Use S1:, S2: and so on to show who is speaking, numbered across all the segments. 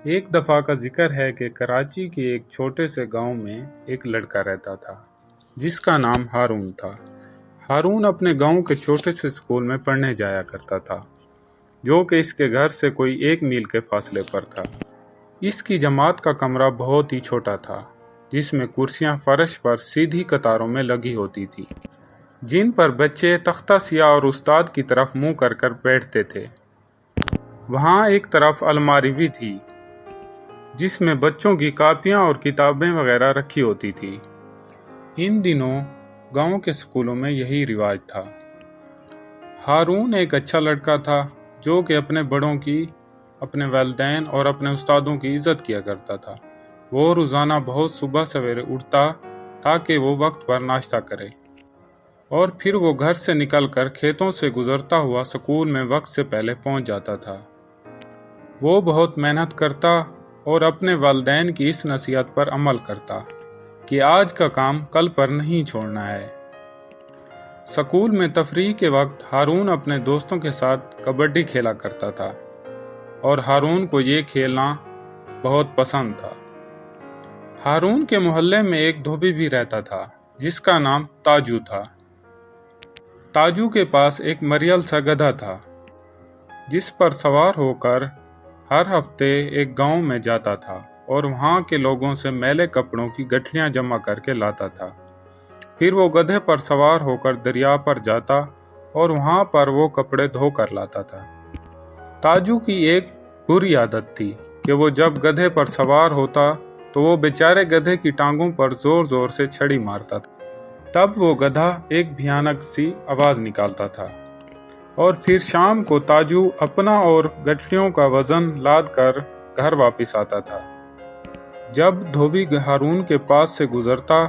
S1: ایک دفعہ کا ذکر ہے کہ کراچی کے ایک چھوٹے سے گاؤں میں ایک لڑکا رہتا تھا جس کا نام ہارون تھا۔ ہارون اپنے گاؤں کے چھوٹے سے اسکول میں پڑھنے جایا کرتا تھا جو کہ اس کے گھر سے کوئی 1 میل کے فاصلے پر تھا۔ اس کی جماعت کا کمرہ بہت ہی چھوٹا تھا جس میں کرسیاں فرش پر سیدھی قطاروں میں لگی ہوتی تھی جن پر بچے تختہ سیاہ اور استاد کی طرف منہ کر کر بیٹھتے تھے۔ وہاں ایک طرف الماری بھی تھی جس میں بچوں کی کاپیاں اور کتابیں وغیرہ رکھی ہوتی تھی۔ ان دنوں گاؤں کے اسکولوں میں یہی رواج تھا۔ ہارون ایک اچھا لڑکا تھا جو کہ اپنے بڑوں کی، اپنے والدین اور اپنے استادوں کی عزت کیا کرتا تھا۔ وہ روزانہ بہت صبح سویرے اٹھتا تاکہ وہ وقت پر ناشتہ کرے اور پھر وہ گھر سے نکل کر کھیتوں سے گزرتا ہوا اسکول میں وقت سے پہلے پہنچ جاتا تھا۔ وہ بہت محنت کرتا اور اپنے والدین کی اس نصیحت پر عمل کرتا کہ آج کا کام کل پر نہیں چھوڑنا ہے۔ اسکول میں تفریح کے وقت ہارون اپنے دوستوں کے ساتھ کبڈی کھیلا کرتا تھا اور ہارون کو یہ کھیلنا بہت پسند تھا۔ ہارون کے محلے میں ایک دھوبی بھی رہتا تھا جس کا نام تاجو تھا۔ تاجو کے پاس ایک مریل سا گدھا تھا جس پر سوار ہو کر ہر ہفتے ایک گاؤں میں جاتا تھا اور وہاں کے لوگوں سے میلے کپڑوں کی گٹھلیاں جمع کر کے لاتا تھا۔ پھر وہ گدھے پر سوار ہو کر دریا پر جاتا اور وہاں پر وہ کپڑے دھو کر لاتا تھا۔ تاجو کی ایک بری عادت تھی کہ وہ جب گدھے پر سوار ہوتا تو وہ بیچارے گدھے کی ٹانگوں پر زور زور سے چھڑی مارتا تھا۔ تب وہ گدھا ایک بھیانک سی آواز نکالتا تھا اور پھر شام کو تاجو اپنا اور گٹھلیوں کا وزن لاد کر گھر واپس آتا تھا۔ جب دھوبی ہارون کے پاس سے گزرتا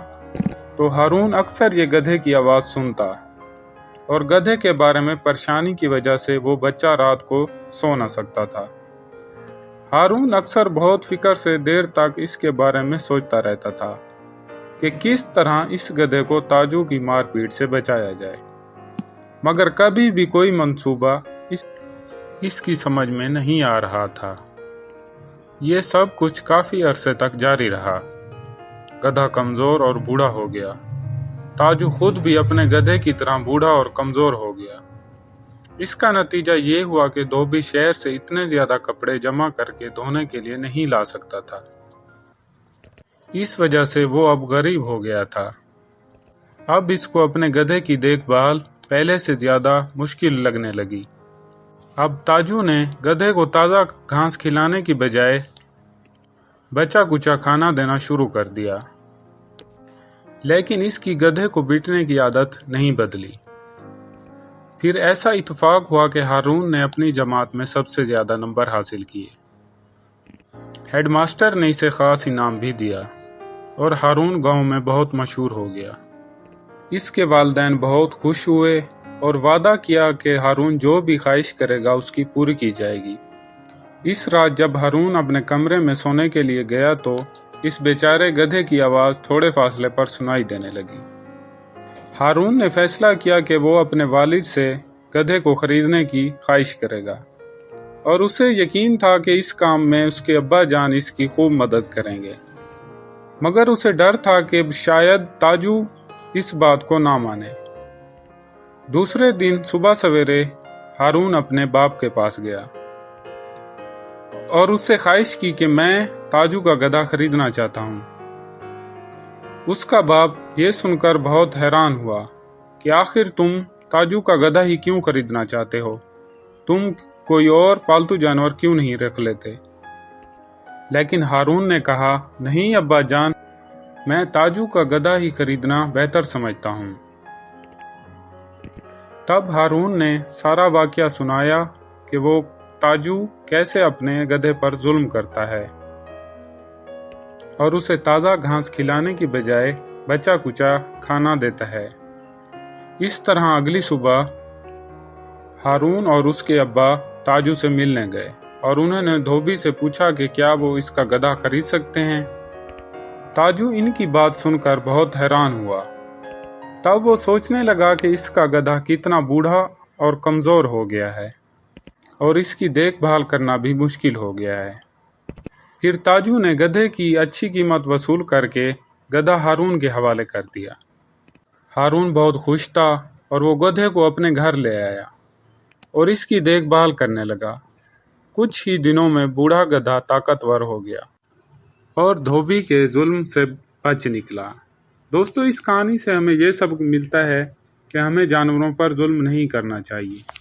S1: تو ہارون اکثر یہ گدھے کی آواز سنتا اور گدھے کے بارے میں پریشانی کی وجہ سے وہ بچہ رات کو سو نہ سکتا تھا۔ ہارون اکثر بہت فکر سے دیر تک اس کے بارے میں سوچتا رہتا تھا کہ کس طرح اس گدھے کو تاجو کی مار پیٹ سے بچایا جائے، مگر کبھی بھی کوئی منصوبہ اس کی سمجھ میں نہیں آ رہا تھا۔ یہ سب کچھ کافی عرصے تک جاری رہا۔ گدھا کمزور اور بوڑھا ہو گیا۔ تاجو خود بھی اپنے گدھے کی طرح بوڑھا اور کمزور ہو گیا۔ اس کا نتیجہ یہ ہوا کہ دھوبی شہر سے اتنے زیادہ کپڑے جمع کر کے دھونے کے لیے نہیں لا سکتا تھا۔ اس وجہ سے وہ اب غریب ہو گیا تھا۔ اب اس کو اپنے گدھے کی دیکھ بھال پہلے سے زیادہ مشکل لگنے لگی۔ اب تاجو نے گدھے کو تازہ گھاس کھلانے کی بجائے بچا کچا کھانا دینا شروع کر دیا، لیکن اس کی گدھے کو پیٹنے کی عادت نہیں بدلی۔ پھر ایسا اتفاق ہوا کہ ہارون نے اپنی جماعت میں سب سے زیادہ نمبر حاصل کیے۔ ہیڈ ماسٹر نے اسے خاص انعام بھی دیا اور ہارون گاؤں میں بہت مشہور ہو گیا۔ اس کے والدین بہت خوش ہوئے اور وعدہ کیا کہ ہارون جو بھی خواہش کرے گا اس کی پوری کی جائے گی۔ اس رات جب ہارون اپنے کمرے میں سونے کے لیے گیا تو اس بیچارے گدھے کی آواز تھوڑے فاصلے پر سنائی دینے لگی۔ ہارون نے فیصلہ کیا کہ وہ اپنے والد سے گدھے کو خریدنے کی خواہش کرے گا اور اسے یقین تھا کہ اس کام میں اس کے ابا جان اس کی خوب مدد کریں گے، مگر اسے ڈر تھا کہ شاید تاجو اس بات کو نہ مانے۔ دوسرے دن صبح سویرے ہارون اپنے باپ کے پاس گیا اور اس سے خواہش کی کہ میں تاجو کا گدھا خریدنا چاہتا ہوں۔ اس کا باپ یہ سن کر بہت حیران ہوا کہ آخر تم تاجو کا گدھا ہی کیوں خریدنا چاہتے ہو؟ تم کوئی اور پالتو جانور کیوں نہیں رکھ لیتے؟ لیکن ہارون نے کہا، نہیں ابا جان، میں تاجو کا گدھا ہی خریدنا بہتر سمجھتا ہوں۔ تب ہارون نے سارا واقعہ سنایا کہ وہ تاجو کیسے اپنے گدھے پر ظلم کرتا ہے اور اسے تازہ گھاس کھلانے کی بجائے بچا کچا کھانا دیتا ہے۔ اس طرح اگلی صبح ہارون اور اس کے ابا تاجو سے ملنے گئے اور انہوں نے دھوبی سے پوچھا کہ کیا وہ اس کا گدھا خرید سکتے ہیں۔ تاجو ان کی بات سن کر بہت حیران ہوا۔ تب وہ سوچنے لگا کہ اس کا گدھا کتنا بوڑھا اور کمزور ہو گیا ہے اور اس کی دیکھ بھال کرنا بھی مشکل ہو گیا ہے۔ پھر تاجو نے گدھے کی اچھی قیمت وصول کر کے گدھا ہارون کے حوالے کر دیا۔ ہارون بہت خوش تھا اور وہ گدھے کو اپنے گھر لے آیا اور اس کی دیکھ بھال کرنے لگا۔ کچھ ہی دنوں میں بوڑھا گدھا طاقتور ہو گیا اور دھوبی کے ظلم سے بچ نکلا۔ دوستو، اس کہانی سے ہمیں یہ سبق ملتا ہے کہ ہمیں جانوروں پر ظلم نہیں کرنا چاہیے۔